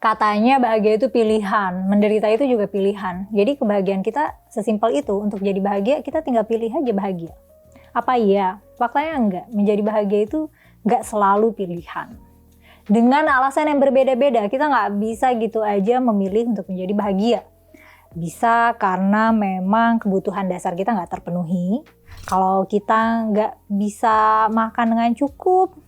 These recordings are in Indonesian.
Katanya bahagia itu pilihan, menderita itu juga pilihan. Jadi kebahagiaan kita sesimpel itu, untuk jadi bahagia kita tinggal pilih aja bahagia. Apa iya? Faktanya enggak, menjadi bahagia itu enggak selalu pilihan. Dengan alasan yang berbeda-beda, kita nggak bisa gitu aja memilih untuk menjadi bahagia. Bisa karena memang kebutuhan dasar kita nggak terpenuhi. Kalau kita nggak bisa makan dengan cukup,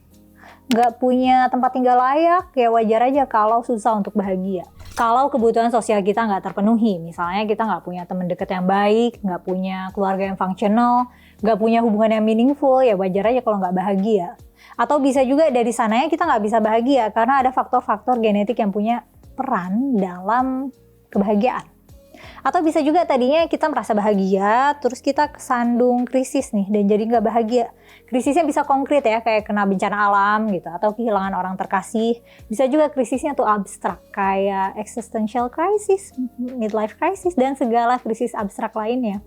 nggak punya tempat tinggal layak, ya wajar aja kalau susah untuk bahagia. Kalau kebutuhan sosial kita nggak terpenuhi, misalnya kita nggak punya teman dekat yang baik, nggak punya keluarga yang fungsional, nggak punya hubungan yang meaningful, ya wajar aja kalau nggak bahagia. Atau bisa juga dari sananya kita nggak bisa bahagia karena ada faktor-faktor genetik yang punya peran dalam kebahagiaan. Atau bisa juga tadinya kita merasa bahagia, terus kita kesandung krisis nih dan jadi nggak bahagia. Krisisnya bisa konkret ya, kayak kena bencana alam gitu, atau kehilangan orang terkasih. Bisa juga krisisnya tuh abstrak, kayak existential crisis, midlife crisis, dan segala krisis abstrak lainnya.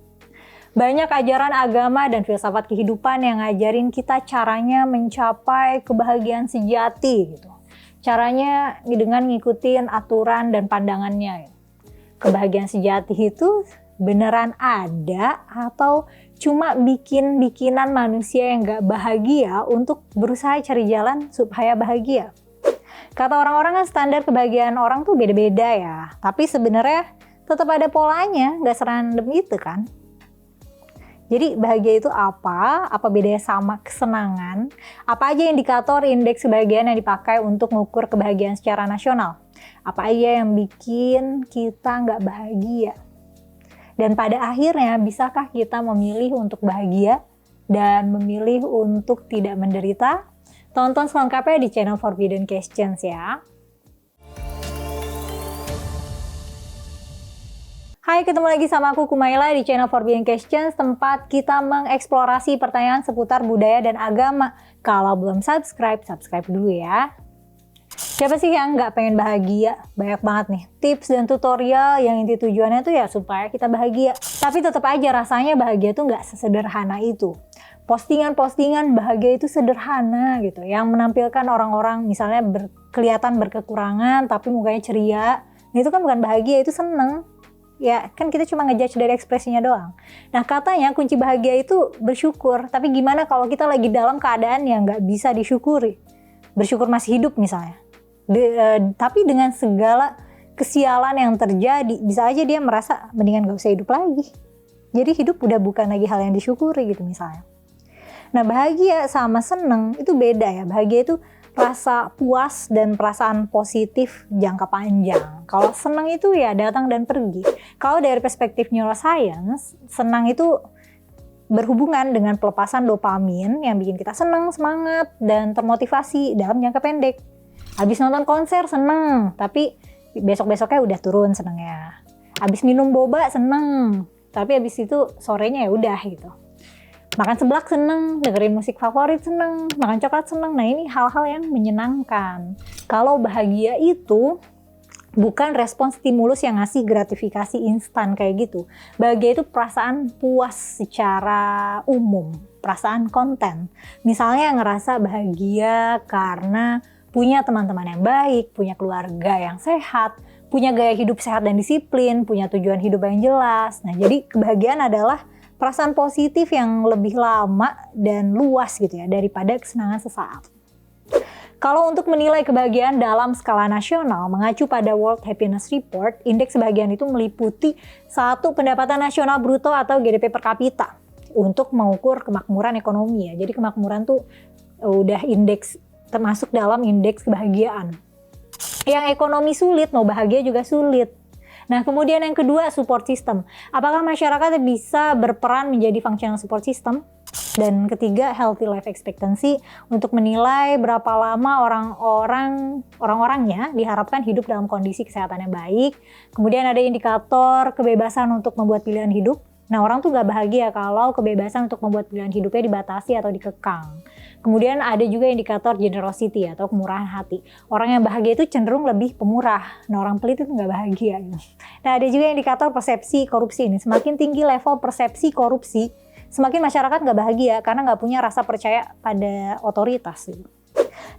Banyak ajaran agama dan filsafat kehidupan yang ngajarin kita caranya mencapai kebahagiaan sejati gitu. Caranya dengan ngikutin aturan dan pandangannya. Kebahagiaan sejati itu beneran ada atau cuma bikin-bikinan manusia yang gak bahagia untuk berusaha cari jalan supaya bahagia? Kata orang-orang kan standar kebahagiaan orang tuh beda-beda ya. Tapi sebenarnya tetap ada polanya, gak serandom itu kan. Jadi bahagia itu apa? Apa bedanya sama kesenangan? Apa aja indikator indeks kebahagiaan yang dipakai untuk mengukur kebahagiaan secara nasional? Apa aja yang bikin kita nggak bahagia? Dan pada akhirnya, bisakah kita memilih untuk bahagia dan memilih untuk tidak menderita? Tonton selengkapnya di channel Forbidden Questions ya. Hai, ketemu lagi sama aku Kumaila di channel Forbidden Questions, tempat kita mengeksplorasi pertanyaan seputar budaya dan agama. Kalau belum subscribe, subscribe dulu ya. Siapa sih yang nggak pengen bahagia? Banyak banget nih tips dan tutorial yang inti tujuannya tuh ya supaya kita bahagia. Tapi tetap aja rasanya bahagia tuh nggak sesederhana itu. Postingan-postingan bahagia itu sederhana gitu, yang menampilkan orang-orang misalnya kelihatan berkekurangan tapi mukanya ceria. Itu kan bukan bahagia, itu seneng. Ya kan kita cuma ngejudge dari ekspresinya doang. Nah katanya kunci bahagia itu bersyukur. Tapi gimana kalau kita lagi dalam keadaan yang nggak bisa disyukuri? Bersyukur masih hidup misalnya. Tapi dengan segala kesialan yang terjadi, bisa aja dia merasa mendingan gak usah hidup lagi. Jadi hidup udah bukan lagi hal yang disyukuri gitu misalnya. Nah bahagia sama seneng itu beda ya. Bahagia itu rasa puas dan perasaan positif jangka panjang. Kalau senang itu ya datang dan pergi. Kalau dari perspektif neuroscience, senang itu berhubungan dengan pelepasan dopamin yang bikin kita senang, semangat, dan termotivasi dalam jangka pendek. Habis nonton konser seneng, tapi besok-besoknya udah turun senengnya. Habis minum boba seneng, tapi habis itu sorenya ya udah gitu. Makan seblak seneng, dengerin musik favorit seneng, makan coklat seneng. Nah ini hal-hal yang menyenangkan. Kalau bahagia itu bukan respon stimulus yang ngasih gratifikasi instan kayak gitu. Bahagia itu perasaan puas secara umum, perasaan konten. Misalnya ngerasa bahagia karena punya teman-teman yang baik, punya keluarga yang sehat, punya gaya hidup sehat dan disiplin, punya tujuan hidup yang jelas. Nah jadi kebahagiaan adalah perasaan positif yang lebih lama dan luas gitu ya daripada kesenangan sesaat. Kalau untuk menilai kebahagiaan dalam skala nasional, mengacu pada World Happiness Report, indeks kebahagiaan itu meliputi satu pendapatan nasional bruto atau GDP per kapita untuk mengukur kemakmuran ekonomi ya. Jadi kemakmuran tuh udah indeks termasuk dalam indeks kebahagiaan. Yang ekonomi sulit, mau bahagia juga sulit. Nah, kemudian yang kedua, support system. Apakah masyarakat bisa berperan menjadi functional support system? Dan ketiga, healthy life expectancy untuk menilai berapa lama orang-orangnya diharapkan hidup dalam kondisi kesehatan yang baik. Kemudian ada indikator kebebasan untuk membuat pilihan hidup. Nah, orang tuh gak bahagia kalau kebebasan untuk membuat pilihan hidupnya dibatasi atau dikekang. Kemudian ada juga indikator generosity atau kemurahan hati. Orang yang bahagia itu cenderung lebih pemurah. Nah, orang pelit itu gak bahagia. Nah, ada juga indikator persepsi korupsi ini. Semakin tinggi level persepsi korupsi, semakin masyarakat gak bahagia karena gak punya rasa percaya pada otoritas.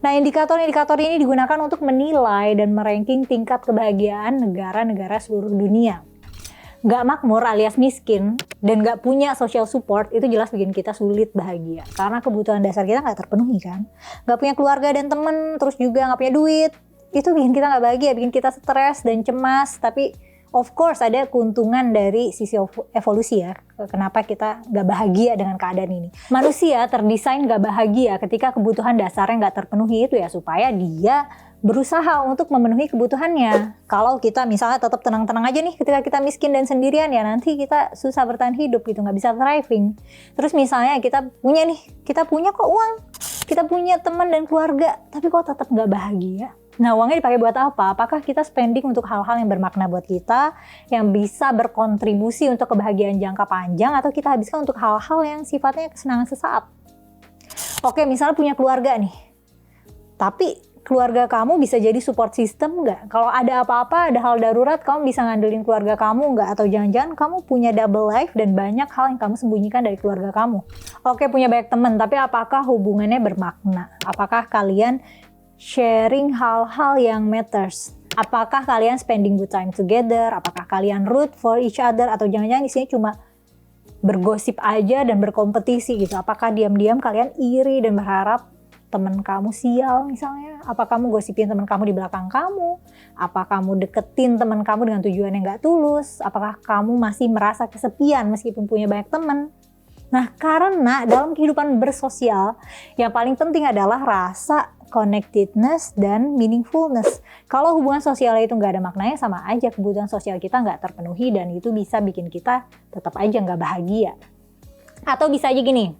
Nah, indikator-indikator ini digunakan untuk menilai dan meranking tingkat kebahagiaan negara-negara seluruh dunia. Nggak makmur alias miskin dan nggak punya social support itu jelas bikin kita sulit bahagia. Karena kebutuhan dasar kita nggak terpenuhi kan. Nggak punya keluarga dan temen, terus juga nggak punya duit. Itu bikin kita nggak bahagia, bikin kita stres dan cemas. Tapi of course ada keuntungan dari sisi evolusi ya. Kenapa kita nggak bahagia dengan keadaan ini. Manusia terdesain nggak bahagia ketika kebutuhan dasarnya nggak terpenuhi itu ya supaya dia berusaha untuk memenuhi kebutuhannya. Kalau kita misalnya tetap tenang-tenang aja nih ketika kita miskin dan sendirian ya nanti kita susah bertahan hidup gitu, nggak bisa thriving. Terus misalnya kita punya kok uang, kita punya teman dan keluarga, tapi kok tetap nggak bahagia. Nah, uangnya dipakai buat apa? Apakah kita spending untuk hal-hal yang bermakna buat kita, yang bisa berkontribusi untuk kebahagiaan jangka panjang, atau kita habiskan untuk hal-hal yang sifatnya kesenangan sesaat? Oke, misalnya punya keluarga nih, tapi keluarga kamu bisa jadi support system nggak? Kalau ada apa-apa, ada hal darurat, kamu bisa ngandelin keluarga kamu nggak? Atau jangan-jangan kamu punya double life dan banyak hal yang kamu sembunyikan dari keluarga kamu? Oke, punya banyak teman, tapi apakah hubungannya bermakna? Apakah kalian sharing hal-hal yang matters? Apakah kalian spending good time together? Apakah kalian root for each other? Atau jangan-jangan di sini cuma bergosip aja dan berkompetisi gitu? Apakah diam-diam kalian iri dan berharap teman kamu sial misalnya? Apa kamu gosipin teman kamu di belakang kamu? Apa kamu deketin teman kamu dengan tujuan yang gak tulus? Apakah kamu masih merasa kesepian meskipun punya banyak teman? Nah, karena dalam kehidupan bersosial yang paling penting adalah rasa connectedness dan meaningfulness. Kalau hubungan sosial itu nggak ada maknanya, sama aja kebutuhan sosial kita nggak terpenuhi dan itu bisa bikin kita tetap aja nggak bahagia. Atau bisa aja gini,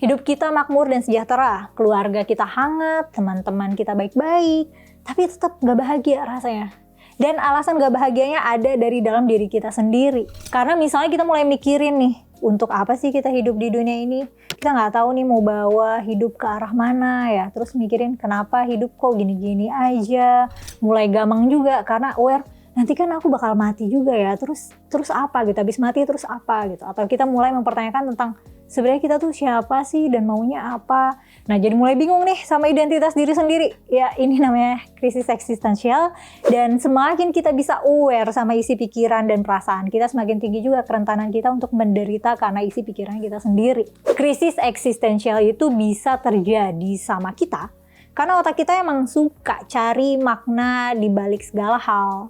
hidup kita makmur dan sejahtera, keluarga kita hangat, teman-teman kita baik-baik, tapi tetap nggak bahagia rasanya. Dan alasan nggak bahagianya ada dari dalam diri kita sendiri. Karena misalnya kita mulai mikirin nih, untuk apa sih kita hidup di dunia ini? Kita nggak tahu nih mau bawa hidup ke arah mana ya. Terus mikirin kenapa hidup kok gini-gini aja. Mulai gamang juga karena aware nanti kan aku bakal mati juga ya. Terus apa gitu? Habis mati terus apa gitu? Atau kita mulai mempertanyakan tentang sebenarnya kita tuh siapa sih dan maunya apa? Nah, jadi mulai bingung nih sama identitas diri sendiri. Ya, ini namanya krisis eksistensial. Dan semakin kita bisa aware sama isi pikiran dan perasaan kita, semakin tinggi juga kerentanan kita untuk menderita karena isi pikiran kita sendiri. Krisis eksistensial itu bisa terjadi sama kita karena otak kita emang suka cari makna di balik segala hal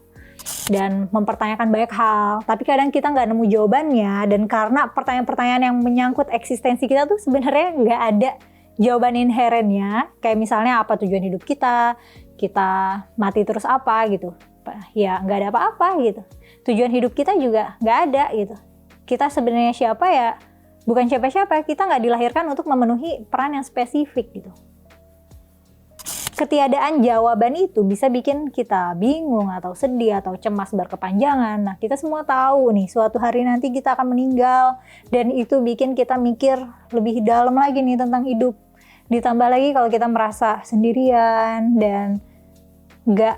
dan mempertanyakan banyak hal, tapi kadang kita nggak nemu jawabannya. Dan karena pertanyaan-pertanyaan yang menyangkut eksistensi kita tuh sebenarnya nggak ada jawaban inherennya, kayak misalnya apa tujuan hidup kita mati terus apa gitu, ya nggak ada apa-apa gitu. Tujuan hidup kita juga nggak ada gitu. Kita sebenarnya siapa ya? Bukan siapa-siapa, kita nggak dilahirkan untuk memenuhi peran yang spesifik gitu. Ketiadaan jawaban itu bisa bikin kita bingung atau sedih atau cemas berkepanjangan. Nah, kita semua tahu nih suatu hari nanti kita akan meninggal dan itu bikin kita mikir lebih dalam lagi nih tentang hidup. Ditambah lagi kalau kita merasa sendirian dan nggak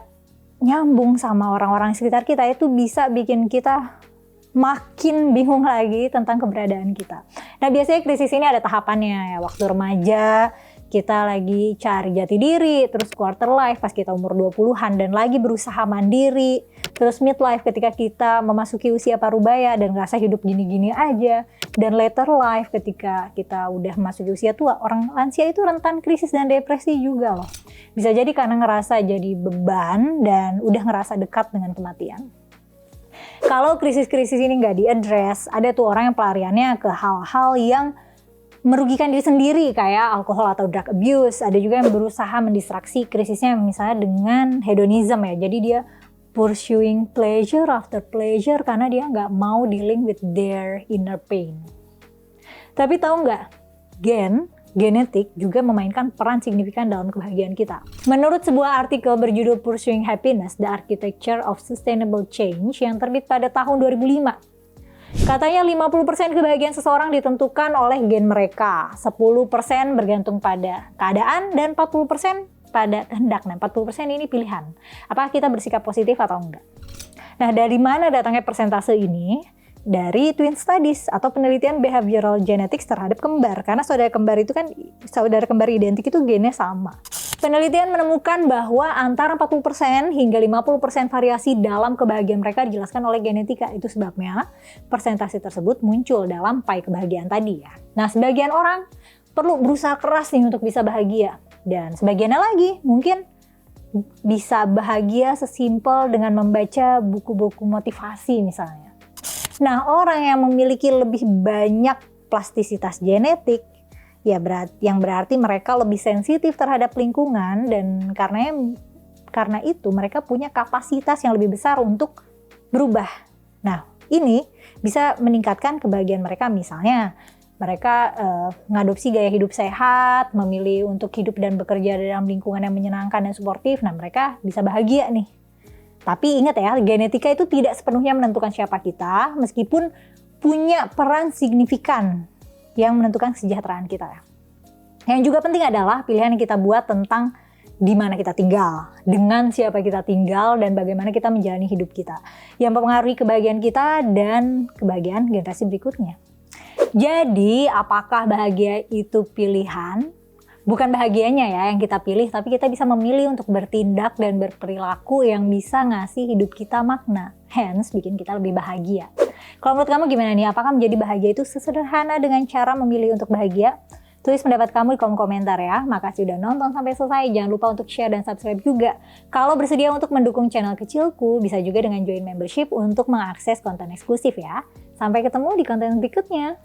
nyambung sama orang-orang sekitar kita, itu bisa bikin kita makin bingung lagi tentang keberadaan kita. Nah, biasanya krisis ini ada tahapannya ya. Waktu remaja kita lagi cari jati diri, terus quarter life pas kita umur 20-an dan lagi berusaha mandiri, terus midlife ketika kita memasuki usia parubaya dan ngerasa hidup gini-gini aja, dan later life ketika kita udah memasuki usia tua. Orang lansia itu rentan krisis dan depresi juga loh. Bisa jadi karena ngerasa jadi beban dan udah ngerasa dekat dengan kematian. Kalau krisis-krisis ini nggak diadres, ada tuh orang yang pelariannya ke hal-hal yang merugikan diri sendiri kayak alkohol atau drug abuse. Ada juga yang berusaha mendistraksi krisisnya misalnya dengan hedonism ya. Jadi dia pursuing pleasure after pleasure karena dia nggak mau dealing with their inner pain. Tapi tahu nggak, genetik juga memainkan peran signifikan dalam kebahagiaan kita. Menurut sebuah artikel berjudul Pursuing Happiness, The Architecture of Sustainable Change yang terbit pada tahun 2005, katanya 50% kebahagiaan seseorang ditentukan oleh gen mereka, 10% bergantung pada keadaan, dan 40% pada kehendak. Nah, 40% ini pilihan. Apakah kita bersikap positif atau enggak? Nah, dari mana datangnya persentase ini? dari twin studies atau penelitian behavioral genetics terhadap kembar. Karena saudara kembar identik itu gennya sama. Penelitian menemukan bahwa antara 40% hingga 50% variasi dalam kebahagiaan mereka dijelaskan oleh genetika. Itu sebabnya persentase tersebut muncul dalam pie kebahagiaan tadi ya. Nah, sebagian orang perlu berusaha keras nih untuk bisa bahagia. Dan sebagiannya lagi mungkin bisa bahagia sesimpel dengan membaca buku-buku motivasi misalnya. Nah, orang yang memiliki lebih banyak plastisitas genetik, yang berarti mereka lebih sensitif terhadap lingkungan dan karena itu mereka punya kapasitas yang lebih besar untuk berubah. Nah, ini bisa meningkatkan kebahagiaan mereka, misalnya mereka mengadopsi gaya hidup sehat, memilih untuk hidup dan bekerja dalam lingkungan yang menyenangkan dan suportif. Nah, mereka bisa bahagia nih. Tapi ingat ya, genetika itu tidak sepenuhnya menentukan siapa kita, meskipun punya peran signifikan yang menentukan kesejahteraan kita. Yang juga penting adalah pilihan yang kita buat tentang di mana kita tinggal, dengan siapa kita tinggal, dan bagaimana kita menjalani hidup kita, yang mempengaruhi kebahagiaan kita dan kebahagiaan generasi berikutnya. Jadi, apakah bahagia itu pilihan? Bukan bahagianya ya yang kita pilih, tapi kita bisa memilih untuk bertindak dan berperilaku yang bisa ngasih hidup kita makna. Hence, bikin kita lebih bahagia. Kalau menurut kamu gimana nih? Apakah menjadi bahagia itu sesederhana dengan cara memilih untuk bahagia? Tulis pendapat kamu di kolom komentar ya. Makasih udah nonton sampai selesai. Jangan lupa untuk share dan subscribe juga. Kalau bersedia untuk mendukung channel kecilku, bisa juga dengan join membership untuk mengakses konten eksklusif ya. Sampai ketemu di konten berikutnya.